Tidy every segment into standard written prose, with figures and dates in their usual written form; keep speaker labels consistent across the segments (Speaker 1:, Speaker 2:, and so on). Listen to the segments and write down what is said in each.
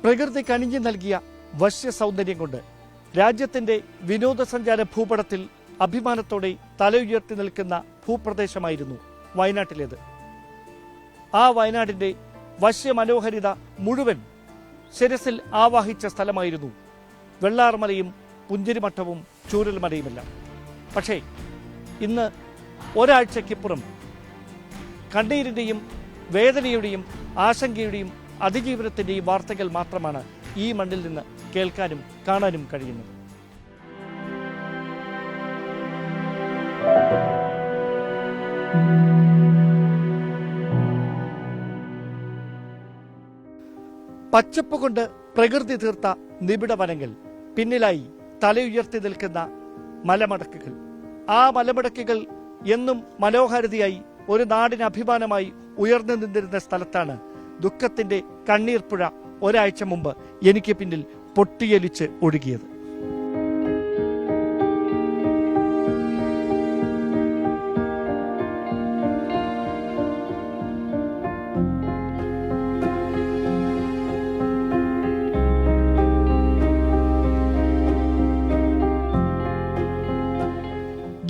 Speaker 1: പ്രകൃതി കനിഞ്ഞു നൽകിയ വശ്യ സൗന്ദര്യം കൊണ്ട് രാജ്യത്തിന്റെ വിനോദസഞ്ചാര ഭൂപടത്തിൽ അഭിമാനത്തോടെ തലയുയർത്തി നിൽക്കുന്ന ഭൂപ്രദേശമായിരുന്നു വയനാട്ടിലേത്. ആ വയനാടിന്റെ വശ്യമനോഹരിത മുഴുവൻ ശിരസിൽ ആവാഹിച്ച സ്ഥലമായിരുന്നു വെള്ളാർമലയും പുഞ്ചിരിമഠവും ചൂരൽമലയുമെല്ലാം. പക്ഷേ ഇന്ന് ഒരാഴ്ചയ്ക്കിപ്പുറം കണ്ണീരിന്റെയും വേദനയുടെയും ആശങ്കയുടെയും അതിജീവനത്തിന്റെയും വാർത്തകൾ മാത്രമാണ് ഈ മണ്ണിൽ നിന്ന് കേൾക്കാനും കാണാനും കഴിയുന്നത്. പച്ചപ്പ് കൊണ്ട് പ്രകൃതി തീർത്ത നിബിഡ വനങ്ങൾ, പിന്നിലായി തലയുയർത്തി നിൽക്കുന്ന മലമടക്കുകൾ. ആ മലമടക്കുകൾ എന്നും മനോഹാരിതയായി ഒരു നാടിന് അഭിമാനമായി ഉയർന്നു നിന്നിരുന്ന സ്ഥലത്താണ് ദുഃഖത്തിന്റെ കണ്ണീർ പുഴ ഒരാഴ്ച മുമ്പ് എനിക്ക് പിന്നിൽ പൊട്ടിയൊലിച്ച് ഒഴുകിയത്.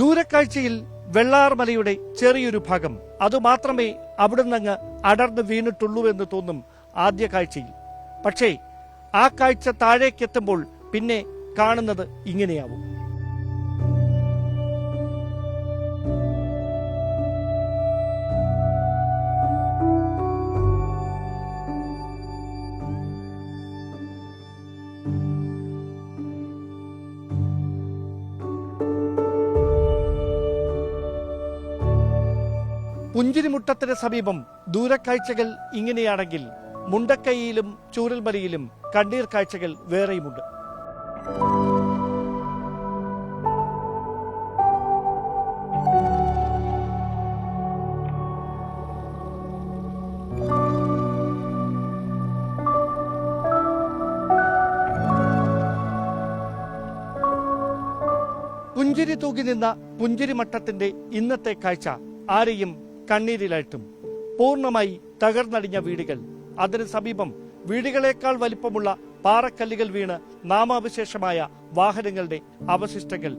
Speaker 1: ദൂരക്കാഴ്ചയിൽ വെള്ളാർമലയുടെ ചെറിയൊരു ഭാഗം, അതുമാത്രമേ അവിടുന്നങ്ങ് അടർന്നു വീണിട്ടുള്ളൂവെന്ന് തോന്നും ആദ്യ കാഴ്ചയിൽ. പക്ഷേ ആ കാഴ്ച താഴേക്കെത്തുമ്പോൾ പിന്നെ കാണുന്നത് ഇങ്ങനെയാവും. പുഞ്ചിരിമുട്ടത്തിന് സമീപം ദൂരക്കാഴ്ചകൾ ഇങ്ങനെയാണെങ്കിൽ മുണ്ടക്കൈയിലും ചൂരൽമലയിലും കണ്ണീർ കാഴ്ചകൾ വേറെയുമുണ്ട്. പുഞ്ചിരി തൂകി നിന്ന പുഞ്ചിരിമഠത്തിന്റെ ഇന്നത്തെ കാഴ്ച ആരെയും കണ്ണീരിലായിട്ടും. പൂർണ്ണമായി തകർന്നടിഞ്ഞ വീടുകൾ, അതിന് സമീപം വീടുകളേക്കാൾ വലിപ്പമുള്ള പാറക്കല്ലുകൾ വീണ് നാമാവശേഷമായ വാഹനങ്ങളുടെ അവശിഷ്ടങ്ങൾ.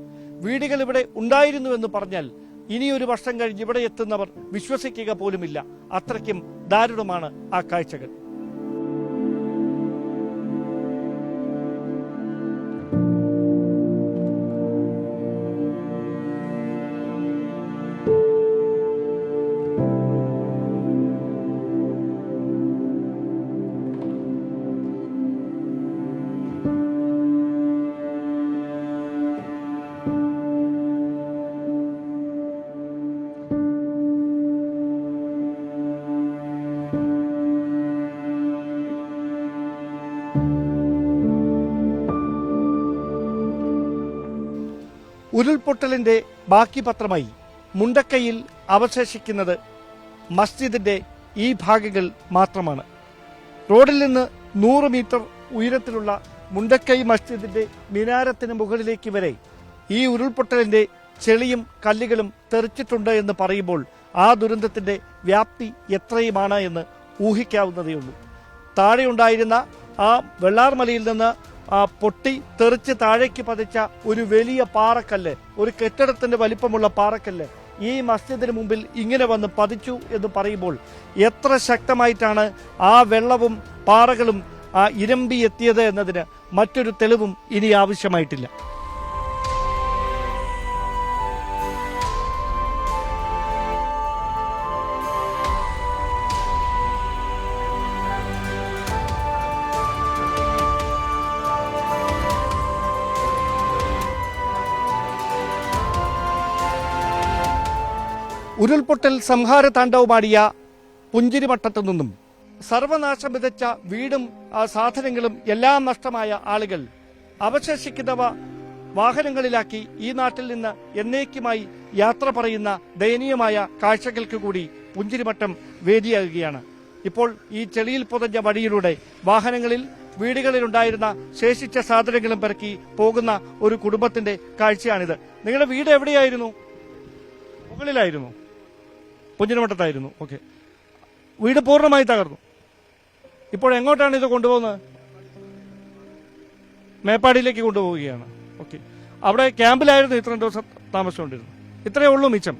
Speaker 1: വീടുകൾ ഇവിടെ ഉണ്ടായിരുന്നുവെന്ന് പറഞ്ഞാൽ ഇനിയൊരു വർഷം കഴിഞ്ഞ് ഇവിടെ എത്തുന്നവർ വിശ്വസിക്കുക പോലുമില്ല. അത്രയ്ക്കും ദാരുണമാണ് ആ കാഴ്ചകൾ. ഉരുൾപൊട്ടലിന്റെ ബാക്കി പത്രമായി മുണ്ടക്കൈയിൽ അവശേഷിക്കുന്നത് മസ്ജിദിന്റെ ഈ ഭാഗങ്ങൾ മാത്രമാണ്. റോഡിൽ നിന്ന് 100 മീറ്റർ ഉയരത്തിലുള്ള മുണ്ടക്കൈ മസ്ജിദിന്റെ മിനാരത്തിന് മുകളിലേക്ക് വരെ ഈ ഉരുൾപൊട്ടലിന്റെ ചെളിയും കല്ലുകളും തെറിച്ചിട്ടുണ്ട് എന്ന് പറയുമ്പോൾ ആ ദുരന്തത്തിന്റെ വ്യാപ്തി എത്രയുമാണ് എന്ന് ഊഹിക്കാവുന്നതേയുള്ളൂ. താഴെയുണ്ടായിരുന്ന ആ വെള്ളാർമലയിൽ നിന്ന് പൊട്ടി തെറിച്ച് താഴേക്ക് പതിച്ച ഒരു വലിയ പാറക്കല്ല്, ഒരു കെട്ടിടത്തിന്റെ വലിപ്പമുള്ള പാറക്കല്ല് ഈ മസ്ജിദിന് മുമ്പിൽ ഇങ്ങനെ വന്ന് പതിച്ചു എന്ന് പറയുമ്പോൾ എത്ര ശക്തമായിട്ടാണ് ആ വെള്ളവും പാറകളും ഇരമ്പി എത്തിയത് എന്നതിന് മറ്റൊരു തെളിവും ഇനി ആവശ്യമായിട്ടില്ല. ഉരുൾപൊട്ടൽ സംഹാര താണ്ഡവമാടിയ പുഞ്ചിരിമഠത്തു നിന്നും സർവനാശം വിതച്ച വീടും സാധനങ്ങളും എല്ലാം നഷ്ടമായ ആളുകൾ അവശേഷിക്കുന്നവ വാഹനങ്ങളിലാക്കി ഈ നാട്ടിൽ നിന്ന് എന്നേക്കുമായി യാത്ര പറയുന്ന ദയനീയമായ കാഴ്ചകൾക്ക് കൂടി പുഞ്ചിരിമട്ടം വേദിയാകുകയാണ്. ഇപ്പോൾ ഈ ചെളിയിൽ പുതഞ്ഞ വഴിയിലൂടെ വാഹനങ്ങളിൽ വീടുകളിലുണ്ടായിരുന്ന ശേഷിച്ച സാധനങ്ങളും പെറുക്കി പോകുന്ന ഒരു കുടുംബത്തിന്റെ കാഴ്ചയാണിത്. നിങ്ങളുടെ വീട് എവിടെയായിരുന്നു? മുകളിലായിരുന്നു, പുഞ്ചിരിമട്ടത്തായിരുന്നു. ഓക്കെ, വീട് പൂർണ്ണമായി തകർന്നു. ഇപ്പോൾ എങ്ങോട്ടാണ് ഇത് കൊണ്ടുപോകുന്നത്? മേപ്പാടിയിലേക്ക് കൊണ്ടുപോവുകയാണ്. ഓക്കെ, അവിടെ ക്യാമ്പിലായിരുന്നു ഇത്രയും ദിവസം താമസിച്ചുകൊണ്ടിരുന്നു. ഇത്രയേ ഉള്ളൂ മിച്ചം.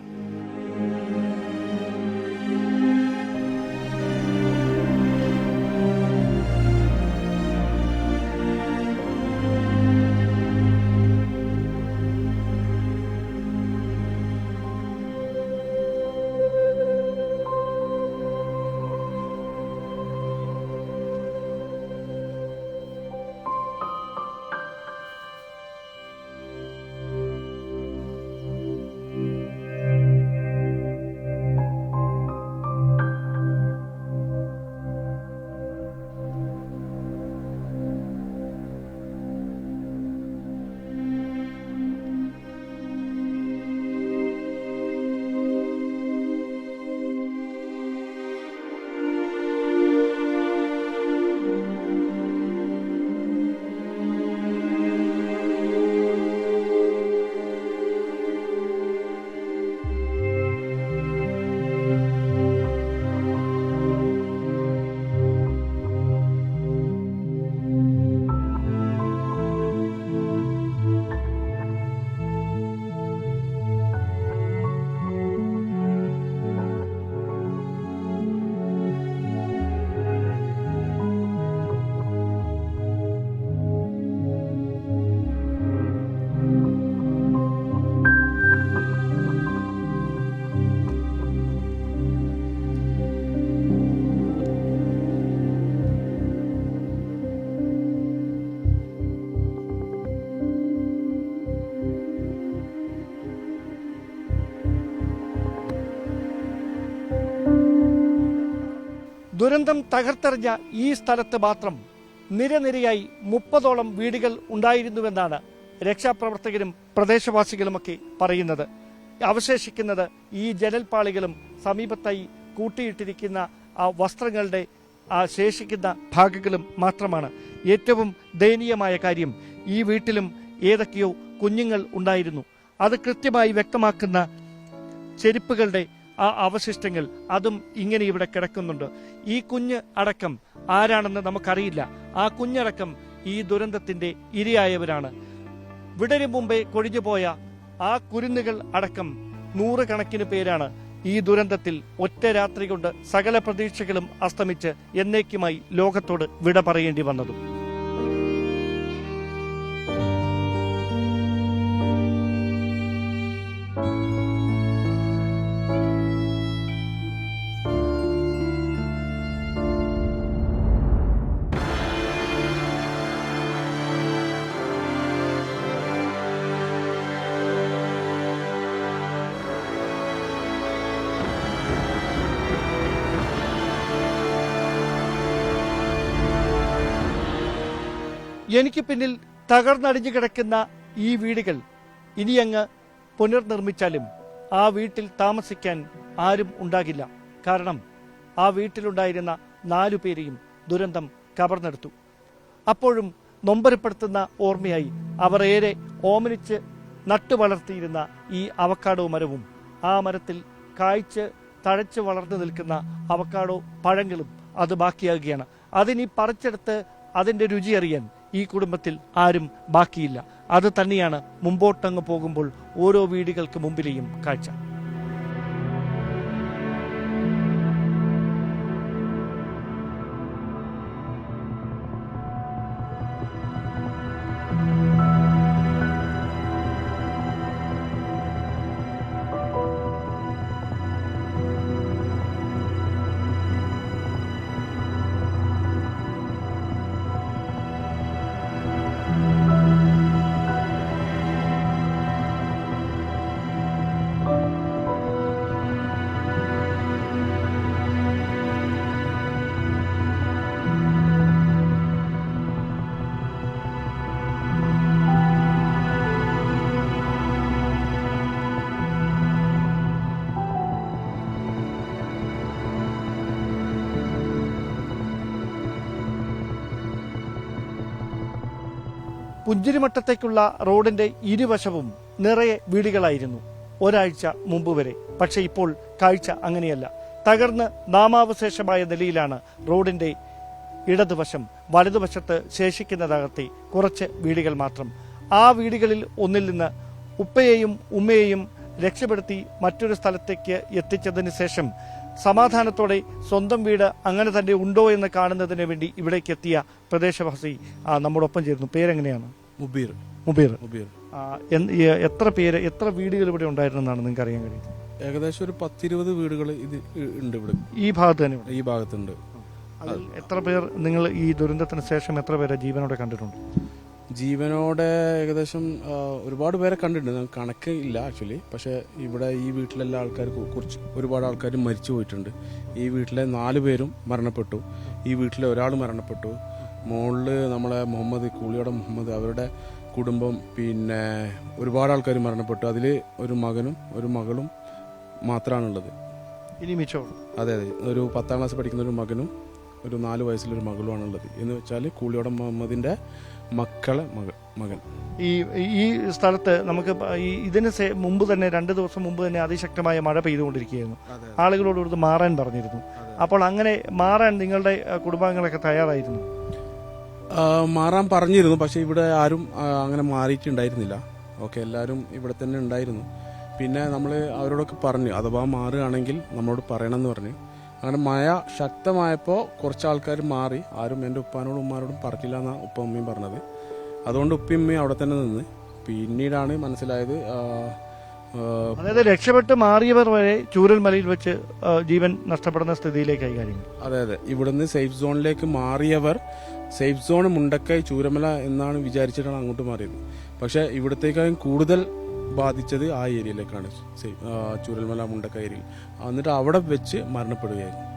Speaker 1: ദുരന്തം തകർത്തെറിഞ്ഞ ഈ സ്ഥലത്ത് മാത്രം നിരനിരയായി 30ഓളം വീടുകൾ ഉണ്ടായിരുന്നുവെന്നാണ് രക്ഷാപ്രവർത്തകരും പ്രദേശവാസികളുമൊക്കെ പറയുന്നത്. അവശേഷിക്കുന്നത് ഈ ജനൽപ്പാളികളും സമീപത്തായി കൂട്ടിയിട്ടിരിക്കുന്ന ആ വസ്ത്രങ്ങളുടെ ആ ശേഷിക്കുന്ന ഭാഗങ്ങളും മാത്രമാണ്. ഏറ്റവും ദയനീയമായ കാര്യം, ഈ വീട്ടിലും ഏതൊക്കെയോ കുഞ്ഞുങ്ങൾ ഉണ്ടായിരുന്നു. അത് കൃത്യമായി വ്യക്തമാക്കുന്ന ചെരുപ്പുകളുടെ ആ അവശിഷ്ടങ്ങൾ അതും ഇങ്ങനെ ഇവിടെ കിടക്കുന്നുണ്ട്. ഈ കുഞ്ഞ് അടക്കം ആരാണെന്ന് നമുക്കറിയില്ല. ആ കുഞ്ഞടക്കം ഈ ദുരന്തത്തിന്റെ ഇരയായവരാണ്. വിടരും മുമ്പേ കൊഴിഞ്ഞുപോയ ആ കുരുന്നുകൾ അടക്കം 100 കണക്കിന് പേരാണ് ഈ ദുരന്തത്തിൽ ഒറ്റ രാത്രി കൊണ്ട് സകല പ്രതീക്ഷകളും അസ്തമിച്ച് എന്നേക്കുമായി ലോകത്തോട് വിട പറയേണ്ടി വന്നതും. എനിക്ക് പിന്നിൽ തകർന്നടിഞ്ഞു കിടക്കുന്ന ഈ വീടുകൾ ഇനിയങ്ങ് പുനർനിർമ്മിച്ചാലും ആ വീട്ടിൽ താമസിക്കാൻ ആരും ഉണ്ടാകില്ല. കാരണം ആ വീട്ടിലുണ്ടായിരുന്ന 4 പേരെയും ദുരന്തം കവർന്നെടുത്തു. അപ്പോഴും നൊമ്പരപ്പെടുത്തുന്ന ഓർമ്മയായി അവർ ഏറെ ഓമനിച്ച് നട്ടു വളർത്തിയിരുന്ന ഈ അവക്കാഡോ മരവും ആ മരത്തിൽ കായ്ച്ച് തഴച്ച് വളർന്നു നിൽക്കുന്ന അവക്കാഡോ പഴങ്ങളും അത് ബാക്കിയാകുകയാണ്. അതിനി പറിച്ചെടുത്ത് അതിന്റെ രുചി അറിയാൻ ഈ കുടുംബത്തിൽ ആരും ബാക്കിയില്ല. അത് തന്നെയാണ് മുമ്പോട്ടങ്ങ് പോകുമ്പോൾ ഓരോ വീടുകൾക്ക് മുമ്പിലെയും കാഴ്ച. പുഞ്ചിരിമട്ടത്തേക്കുള്ള റോഡിന്റെ ഇരുവശവും നിറയെ വീടുകളായിരുന്നു ഒരാഴ്ച മുമ്പ് വരെ. പക്ഷെ ഇപ്പോൾ കാഴ്ച അങ്ങനെയല്ല. തകർന്ന് നാമാവശേഷമായ നിലയിലാണ് റോഡിന്റെ ഇടതുവശം. വലതുവശത്ത് ശേഷിക്കുന്നതകത്തെ കുറച്ച് വീടുകൾ മാത്രം. ആ വീടുകളിൽ ഒന്നിൽ നിന്ന് ഉപ്പയെയും ഉമ്മയെയും രക്ഷപ്പെടുത്തി മറ്റൊരു സ്ഥലത്തേക്ക് എത്തിച്ചതിന് ശേഷം സമാധാനത്തോടെ സ്വന്തം വീട് അങ്ങനെ തന്നെ ഉണ്ടോ എന്ന് കാണുന്നതിന് വേണ്ടി ഇവിടേക്ക് എത്തിയ പ്രദേശവാസി നമ്മോടൊപ്പം ചേരുന്നു. പേരെങ്ങനെയാണ്?
Speaker 2: മുബീർ.
Speaker 1: എത്ര വീടുകൾ ഇവിടെ ഉണ്ടായിരുന്നെന്നാണ് നിങ്ങൾക്ക് അറിയാൻ കഴിയുന്നത്?
Speaker 2: ഏകദേശം ഒരു 10-20 വീടുകൾ ഇത് ഉണ്ട് ഇവിടെ.
Speaker 1: ഈ ഭാഗത്ത് തന്നെ?
Speaker 2: ഈ ഭാഗത്തുണ്ട്.
Speaker 1: എത്ര പേർ നിങ്ങൾ ഈ ദുരന്തത്തിന് ശേഷം എത്ര പേരെ ജീവനോടെ കണ്ടിട്ടുണ്ട്?
Speaker 2: ജീവനോടെ ഏകദേശം ഒരുപാട് പേരെ കണ്ടിട്ടുണ്ട്. കണക്ക് ഇല്ല ആക്ച്വലി. പക്ഷെ ഇവിടെ ഈ വീട്ടിലെല്ലാ ആൾക്കാർക്ക് കുറച്ച് ഒരുപാട് ആൾക്കാർ മരിച്ചു പോയിട്ടുണ്ട്. ഈ വീട്ടിലെ 4 പേരും മരണപ്പെട്ടു. ഈ വീട്ടിലെ ഒരാൾ മരണപ്പെട്ടു. മുകളിൽ നമ്മളെ കൂളിയോടെ മുഹമ്മദ് അവരുടെ കുടുംബം, പിന്നെ ഒരുപാട് ആൾക്കാർ മരണപ്പെട്ടു. അതിൽ ഒരു മകനും ഒരു മകളും മാത്രമാണുള്ളത്.
Speaker 1: ഇനി മിച്ചം? അതെ.
Speaker 2: ഒരു 10ാം ക്ലാസ് പഠിക്കുന്ന ഒരു മകനും ഒരു 4 വയസ്സിലൊരു മകളുമാണുള്ളത്. എന്ന് വെച്ചാൽ കൂളിയോടെ മുഹമ്മദിന്റെ മക്കളെ മകൻ.
Speaker 1: ഈ സ്ഥലത്ത് നമുക്ക് ഇതിന് മുമ്പ് തന്നെ 2 ദിവസം മുമ്പ് തന്നെ അതിശക്തമായ മഴ പെയ്തുകൊണ്ടിരിക്കുകയായിരുന്നു. ആളുകളോട് ഇവിടുന്ന് മാറാൻ പറഞ്ഞിരുന്നു. അപ്പോൾ അങ്ങനെ മാറാൻ നിങ്ങളുടെ കുടുംബാംഗങ്ങളൊക്കെ തയ്യാറായിരുന്നു?
Speaker 2: മാറാൻ പറഞ്ഞിരുന്നു. പക്ഷെ ഇവിടെ ആരും അങ്ങനെ മാറിയിട്ടുണ്ടായിരുന്നില്ല. ഓക്കെ, എല്ലാവരും ഇവിടെ തന്നെ ഉണ്ടായിരുന്നു. പിന്നെ നമ്മൾ അവരോടൊക്കെ പറഞ്ഞു അഥവാ മാറുകയാണെങ്കിൽ നമ്മളോട് പറയണമെന്ന് പറഞ്ഞു. അങ്ങനെ മഴ ശക്തമായപ്പോൾ കുറച്ച് ആൾക്കാർ മാറി. ആരും എൻ്റെ ഉപ്പാനോടും ഉമ്മാനോടും പറഞ്ഞില്ല എന്നാണ് ഉപ്പ ഉമ്മയും പറഞ്ഞത്. അതുകൊണ്ട് ഉപ്പയും ഉമ്മയും അവിടെ തന്നെ നിന്ന്. പിന്നീടാണ് മനസ്സിലായത്.
Speaker 1: അതായത് രക്ഷപ്പെട്ട് മാറിയവർ വരെ ചൂരൽമലയിൽ വെച്ച് ജീവൻ നഷ്ടപ്പെടുന്ന സ്ഥിതിയിലേക്കായി കാര്യങ്ങൾ.
Speaker 2: അതെ. ഇവിടുന്ന് സേഫ് സോണിലേക്ക് മാറിയവർ സേഫ് സോൺ മുണ്ടക്കൈ ചൂരമല എന്നാണ് വിചാരിച്ചിട്ടാണ് അങ്ങോട്ട് മാറിയത്. പക്ഷെ ഇവിടത്തേക്കാളും കൂടുതൽ ബാധിച്ചത് ആ ഏരിയയിലേക്കാണ്, ചൂരൽമല മുണ്ടക്കൈ ഏരിയയിൽ. എന്നിട്ട് അവിടെ വെച്ച് മരണപ്പെടുകയായിരുന്നു.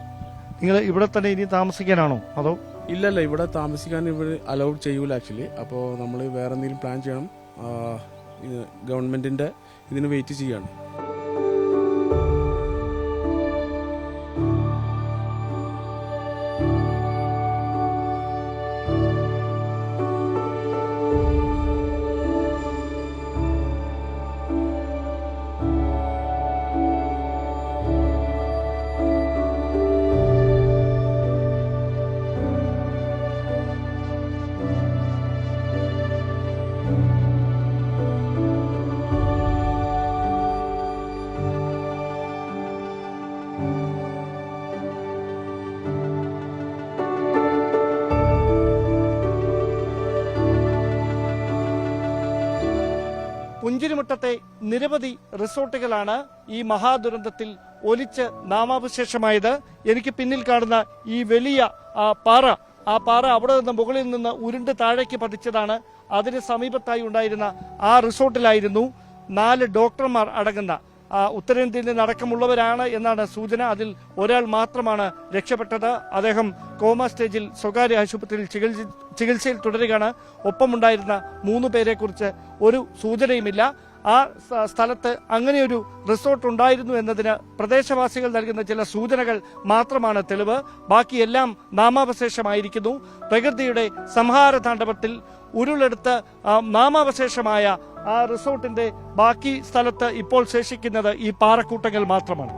Speaker 1: നിങ്ങൾ ഇവിടെ തന്നെ ഇനി താമസിക്കാനാണോ അതോ?
Speaker 2: ഇല്ലല്ല, ഇവിടെ താമസിക്കാൻ ഇവിടെ അലൗഡ് ചെയ്യൂല ആക്ച്വലി. അപ്പോൾ നമ്മൾ വേറെ എന്തെങ്കിലും പ്ലാൻ ചെയ്യണം. ഗവൺമെന്റിന്റെ ഇതിന് വെയിറ്റ് ചെയ്യാണ്.
Speaker 1: പുഞ്ചിരിമുട്ടത്തെ നിരവധി റിസോർട്ടുകളാണ് ഈ മഹാദുരന്തത്തിൽ ഒലിച്ച് നാമാവശേഷമായത്. എനിക്ക് പിന്നിൽ കാണുന്ന ഈ വലിയ പാറ, ആ പാറ അവിടെ നിന്ന് മുകളിൽ നിന്ന് ഉരുണ്ട് താഴേക്ക് പതിച്ചതാണ്. അതിന് സമീപത്തായി ഉണ്ടായിരുന്ന ആ റിസോർട്ടിലായിരുന്നു 4 ഡോക്ടർമാർ അടങ്ങുന്ന ഉത്തരേന്ത്യയിൽ നിന്നടക്കമുള്ളവരാണ് എന്നാണ് സൂചന. അതിൽ ഒരാൾ മാത്രമാണ് രക്ഷപ്പെട്ടത്. അദ്ദേഹം കോമ സ്റ്റേജിൽ സ്വകാര്യ ആശുപത്രിയിൽ ചികിത്സയിൽ തുടരുകയാണ്. ഒപ്പമുണ്ടായിരുന്ന 3 പേരെ കുറിച്ച് ഒരു സൂചനയുമില്ല. ആ സ്ഥലത്ത് അങ്ങനെയൊരു റിസോർട്ട് ഉണ്ടായിരുന്നു എന്നതിന് പ്രദേശവാസികൾ നൽകുന്ന ചില സൂചനകൾ മാത്രമാണ് തെളിവ്. ബാക്കിയെല്ലാം നാമാവശേഷമായിരിക്കുന്നു. പ്രകൃതിയുടെ സംഹാര താണ്ഡവത്തിൽ ഉരുളെടുത്ത് നാമാവശേഷമായ ആ റിസോർട്ടിന്റെ ബാക്കി സ്ഥലത്ത് ഇപ്പോൾ ശേഷിക്കുന്നത് ഈ പാറക്കൂട്ടങ്ങൾ മാത്രമാണ്.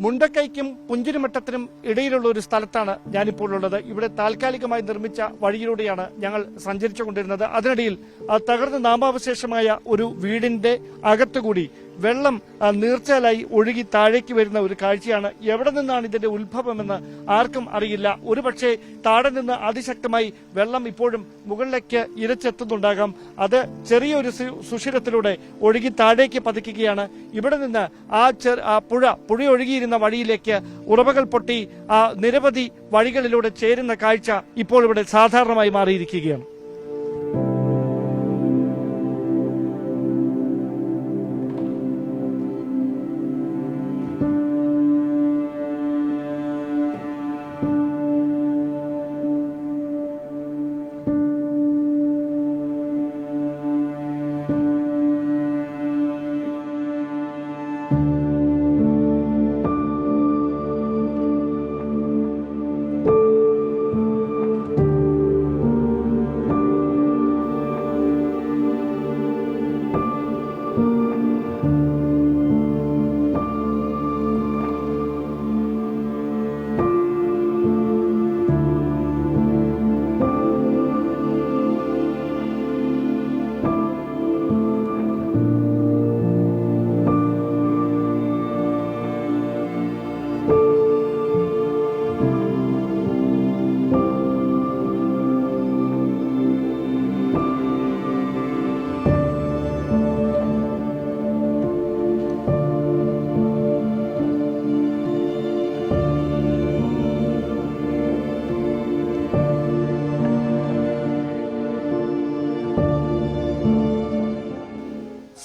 Speaker 1: മുണ്ടക്കൈക്കും പുഞ്ചിരിമട്ടത്തിനും ഇടയിലുള്ള ഒരു സ്ഥലത്താണ് ഞാനിപ്പോൾ ഉള്ളത്. ഇവിടെ താൽക്കാലികമായി നിർമ്മിച്ച വഴിയിലൂടെയാണ് ഞങ്ങൾ സഞ്ചരിച്ചുകൊണ്ടിരുന്നത്. അതിനിടയിൽ തകർന്ന് നാമാവശേഷമായ ഒരു വീടിന്റെ അകത്തുകൂടി വെള്ളം നീർച്ചാലായി ഒഴുകി താഴേക്ക് വരുന്ന ഒരു കാഴ്ചയാണ്. എവിടെ നിന്നാണ് ഇതിന്റെ ഉത്ഭവമെന്ന് ആർക്കും അറിയില്ല. ഒരുപക്ഷെ താഴെ നിന്ന് അതിശക്തമായി വെള്ളം ഇപ്പോഴും മുകളിലേക്ക് ഇരച്ചെത്തുന്നുണ്ടാകാം. അത് ചെറിയൊരു സുഷിരത്തിലൂടെ ഒഴുകി താഴേക്ക് പതിക്കുകയാണ്. ഇവിടെ നിന്ന് ആ പുഴ ഒഴുകിയിരുന്ന വഴിയിലേക്ക് ഉറവകൾ പൊട്ടി നിരവധി വഴികളിലൂടെ ചേരുന്ന കാഴ്ച ഇപ്പോൾ ഇവിടെ സാധാരണമായി മാറിയിരിക്കുകയാണ്.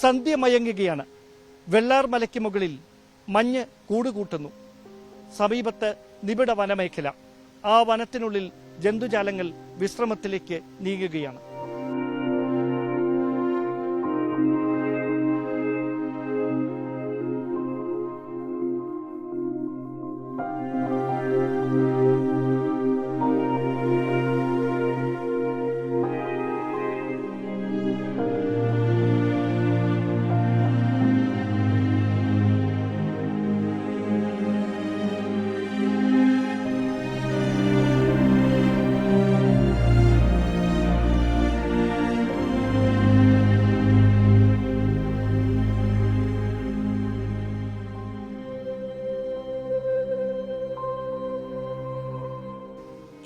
Speaker 1: സന്ധ്യ മയങ്ങുകയാണ്. വെള്ളാർ മലയ്ക്ക് മുകളിൽ മഞ്ഞ് കൂടുകൂട്ടുന്നു. സമീപത്ത് നിബിഡ വനമേഖല. ആ വനത്തിനുള്ളിൽ ജന്തുജാലങ്ങൾ വിശ്രമത്തിലേക്ക് നീങ്ങുകയാണ്.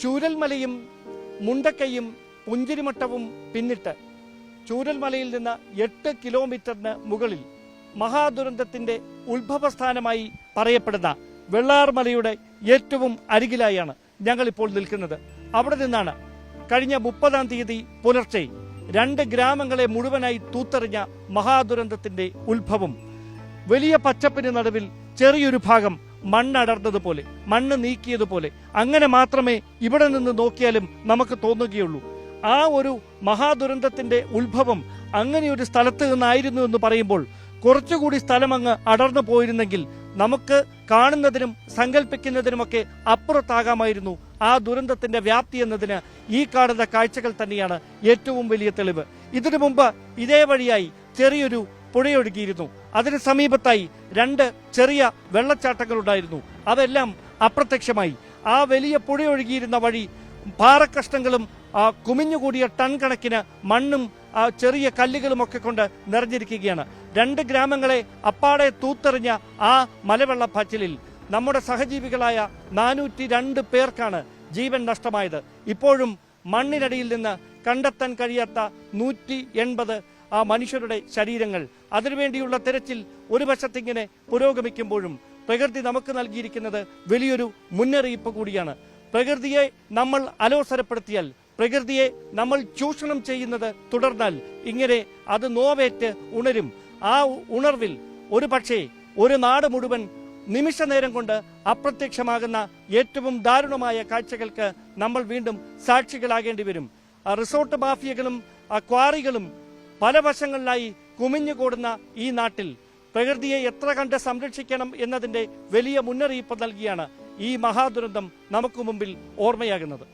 Speaker 1: ചൂരൽമലയും മുണ്ടക്കയും പുഞ്ചിരിമട്ടവും പിന്നിട്ട് ചൂരൽമലയിൽ നിന്ന് 8 കിലോമീറ്ററിന് മുകളിൽ മഹാദുരന്തത്തിന്റെ ഉത്ഭവസ്ഥാനമായി പറയപ്പെടുന്ന വെള്ളാർമലയുടെ ഏറ്റവും അരികിലായാണ് ഞങ്ങളിപ്പോൾ നിൽക്കുന്നത്. അവിടെ നിന്നാണ് കഴിഞ്ഞ 30-ാം തീയതി പുലർച്ചെ 2 ഗ്രാമങ്ങളെ മുഴുവനായി തൂത്തെറിഞ്ഞ മഹാദുരന്തത്തിന്റെ ഉത്ഭവം. വലിയ പച്ചപ്പിന് നടുവിൽ ചെറിയൊരു ഭാഗം മണ്ണടർന്നതുപോലെ, മണ്ണ് നീക്കിയതുപോലെ, അങ്ങനെ മാത്രമേ ഇവിടെ നിന്ന് നോക്കിയാലും നമുക്ക് തോന്നുകയുള്ളൂ. ആ ഒരു മഹാദുരന്തത്തിന്റെ ഉത്ഭവം അങ്ങനെയൊരു സ്ഥലത്ത് നിന്നായിരുന്നു എന്ന് പറയുമ്പോൾ കുറച്ചുകൂടി സ്ഥലം അങ്ങ് അടർന്നു പോയിരുന്നെങ്കിൽ നമുക്ക് കാണുന്നതിനും സങ്കല്പിക്കുന്നതിനുമൊക്കെ അപ്പുറത്താകാമായിരുന്നു ആ ദുരന്തത്തിന്റെ വ്യാപ്തി എന്നതിന് ഈ കാണുന്ന കാഴ്ചകൾ തന്നെയാണ് ഏറ്റവും വലിയ തെളിവ്. ഇതിനു മുമ്പ് ഇതേ വഴിയായി ചെറിയൊരു പുഴയൊഴുകിയിരുന്നു. അതിന് സമീപത്തായി 2 ചെറിയ വെള്ളച്ചാട്ടങ്ങൾ ഉണ്ടായിരുന്നു. അതെല്ലാം അപ്രത്യക്ഷമായി. ആ വലിയ പുഴയൊഴുകിയിരുന്ന വഴി പാറക്കഷ്ണങ്ങളും കുമിഞ്ഞുകൂടിയ ടൺ കണക്കിന് മണ്ണും ചെറിയ കല്ലുകളും ഒക്കെ കൊണ്ട് നിറഞ്ഞിരിക്കുകയാണ്. 2 ഗ്രാമങ്ങളെ അപ്പാടെ തൂത്തെറിഞ്ഞ ആ മലവെള്ളപ്പാച്ചിലിൽ നമ്മുടെ സഹജീവികളായ 402 പേർക്കാണ് ജീവൻ നഷ്ടമായത്. ഇപ്പോഴും മണ്ണിനടിയിൽ നിന്ന് കണ്ടെത്താൻ കഴിയാത്ത 180 മനുഷ്യരുടെ ശരീരങ്ങൾ. അതിനുവേണ്ടിയുള്ള തെരച്ചിൽ ഒരു വശത്തിങ്ങനെ പുരോഗമിക്കുമ്പോഴും പ്രകൃതി നമുക്ക് നൽകിയിരിക്കുന്നത് വലിയൊരു മുന്നറിയിപ്പ് കൂടിയാണ്. പ്രകൃതിയെ നമ്മൾ അലോസരപ്പെടുത്തിയാൽ, പ്രകൃതിയെ നമ്മൾ ചൂഷണം ചെയ്യുന്നത് തുടർന്നാൽ ഇങ്ങനെ അത് നോവേറ്റ് ഉണരും. ആ ഉണർവിൽ ഒരു പക്ഷേ ഒരു നാട് മുഴുവൻ നിമിഷ നേരം കൊണ്ട് അപ്രത്യക്ഷമാകുന്ന ഏറ്റവും ദാരുണമായ കാഴ്ചകൾക്ക് നമ്മൾ വീണ്ടും സാക്ഷികളാകേണ്ടി വരും. റിസോർട്ട് മാഫിയകളും ക്വാറികളും പല വശങ്ങളിലായി കുമിഞ്ഞുകൂടുന്ന ഈ നാട്ടിൽ പ്രകൃതിയെ എത്ര കണ്ട് സംരക്ഷിക്കണം എന്നതിന്റെ വലിയ മുന്നറിയിപ്പ് നൽകിയാണ് ഈ മഹാദുരന്തം നമുക്ക് മുമ്പിൽ ഓർമ്മയാകുന്നത്.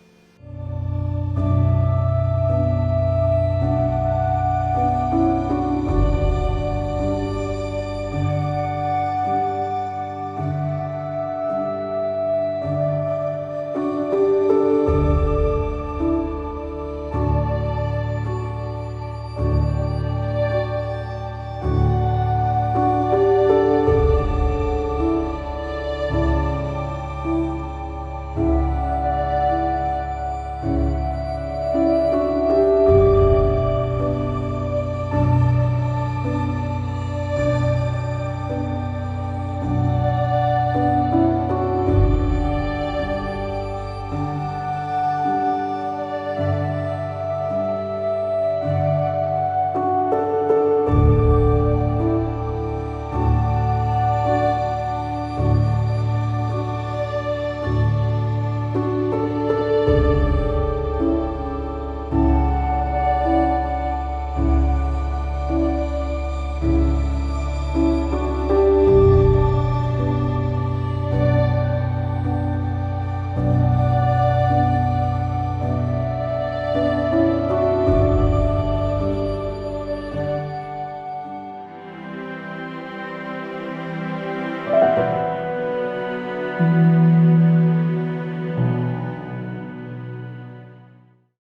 Speaker 1: ചെയ്തു